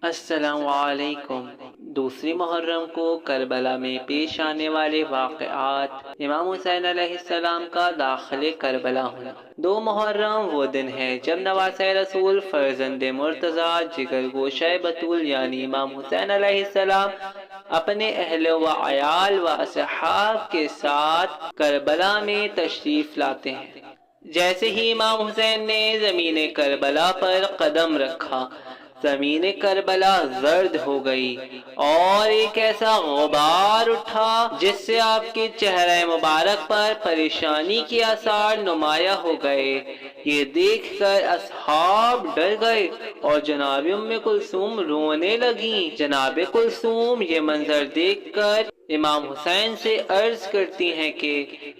السلام علیکم۔ دوسری محرم کو کربلا میں پیش آنے والے واقعات، امام حسین علیہ السلام کا داخل کربلا ہونا۔ 2 محرم وہ دن ہے جب نواسۂ رسول فرزند مرتضیٰ جگر گوشہ بطول یعنی امام حسین علیہ السلام اپنے اہل و عیال و اصحاب کے ساتھ کربلا میں تشریف لاتے ہیں۔ جیسے ہی امام حسین نے زمین کربلا پر قدم رکھا، زمین کربلا زرد ہو گئی اور ایک ایسا غبار اٹھا جس سے آپ کے چہرہ مبارک پر پریشانی کے آثار نمایاں ہو گئے۔ یہ دیکھ کر اصحاب ڈر گئے اور جناب ام کلثوم رونے لگیں۔ جناب کلثوم یہ منظر دیکھ کر امام حسین سے عرض کرتی ہیں کہ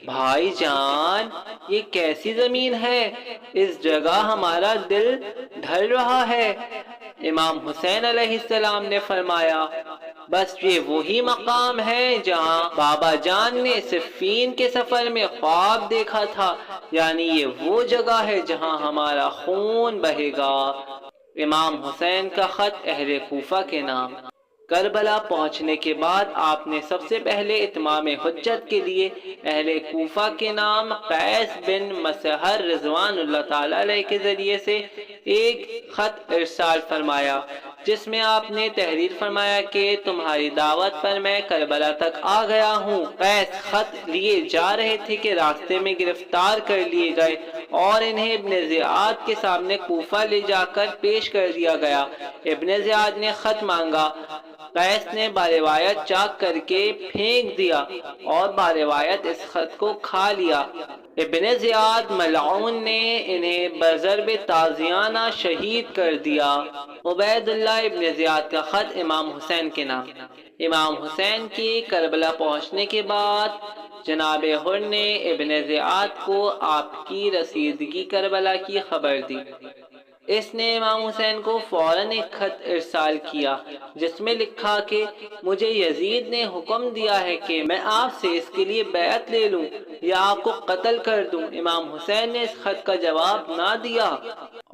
بھائی جان، یہ کیسی زمین ہے؟ اس جگہ ہمارا دل ڈر رہا ہے۔ امام حسین علیہ السلام نے فرمایا، بس یہ وہی مقام ہے جہاں بابا جان نے صفین کے سفر میں خواب دیکھا تھا، یعنی یہ وہ جگہ ہے جہاں ہمارا خون بہے گا۔ امام حسین کا خط اہل کوفہ کے نام۔ کربلا پہنچنے کے بعد آپ نے سب سے پہلے اتمام حجت کے لیے اہل کوفہ کے نام قیس بن مسہر رضوان اللہ تعالیٰ علیہ کے ذریعے سے ایک خط ارسال فرمایا، جس میں آپ نے تحریر فرمایا کہ تمہاری دعوت پر میں کربلا تک آ گیا ہوں۔ قیس خط لیے جا رہے تھے کہ راستے میں گرفتار کر لیے گئے اور انہیں ابن زیاد کے سامنے کوفہ لے جا کر پیش کر دیا گیا۔ ابن زیاد نے خط مانگا، قیس نے باروایت چاک کر کے پھینک دیا اور باروایت اس خط کو کھا لیا۔ ابن زیاد ملعون نے انہیں بضرب تازیانہ شہید کر دیا۔ عبید اللہ ابن زیاد کا خط امام حسین کے نام۔ امام حسین کے کربلا پہنچنے کے بعد جناب حر نے ابن زیاد کو آپ کی رسیدگی کربلا کی خبر دی۔ اس نے امام حسین کو فوراً ایک خط ارسال کیا جس میں لکھا کہ مجھے یزید نے حکم دیا ہے کہ میں آپ سے اس کے لیے بیعت لے لوں یا آپ کو قتل کر دوں۔ امام حسین نے اس خط کا جواب نہ دیا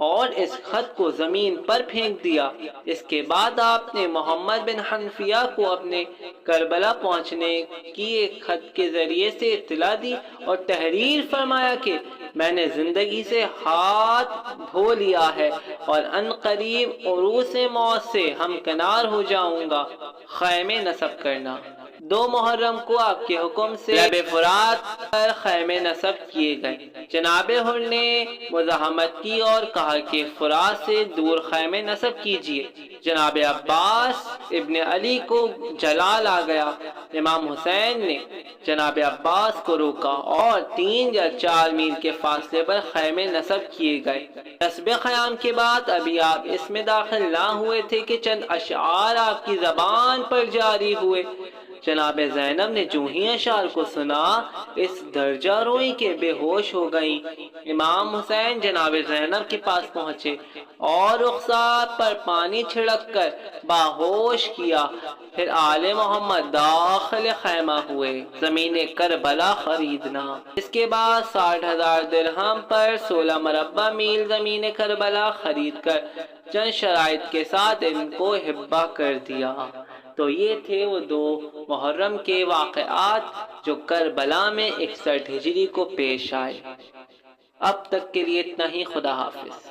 اور اس خط کو زمین پر پھینک دیا۔ اس کے بعد آپ نے محمد بن حنفیہ کو اپنے کربلا پہنچنے کی ایک خط کے ذریعے سے اطلاع دی اور تحریر فرمایا کہ میں نے زندگی سے ہاتھ دھو لیا ہے اور ان قریب عروس موت سے ہمکنار ہو جاؤں گا۔ خیمے نصب کرنا۔ 2 محرم کو آپ کے حکم سے لب فرات پر خیمے نصب کیے گئے۔ جناب حر نے مزاحمت کی اور کہا کہ فرات سے دور خیمے نصب کیجیے۔ جناب عباس ابن علی کو جلال آ گیا۔ امام حسین نے جناب عباس کو روکا اور 3 یا 4 میل کے فاصلے پر خیمے نصب کیے گئے۔ نصب خیام کے بعد ابھی آپ اس میں داخل نہ ہوئے تھے کہ چند اشعار آپ کی زبان پر جاری ہوئے۔ جناب زینب نے جو ہی اشعار کو سنا، اس درجہ روئی کے بے ہوش ہو گئیں۔ امام حسین جناب زینب کے پاس پہنچے اور رخسار پر پانی چھڑک کر باہوش کیا۔ پھر آل محمد داخل خیمہ ہوئے۔ زمین کربلا خریدنا۔ اس کے بعد 60,000 درہم پر 16 مربع میل زمین کربلا خرید کر چند شرائط کے ساتھ ان کو ہبہ کر دیا۔ تو یہ تھے وہ 2 محرم کے واقعات جو کربلا میں 61 ہجری کو پیش آئے۔ اب تک کے لیے اتنا ہی۔ خدا حافظ۔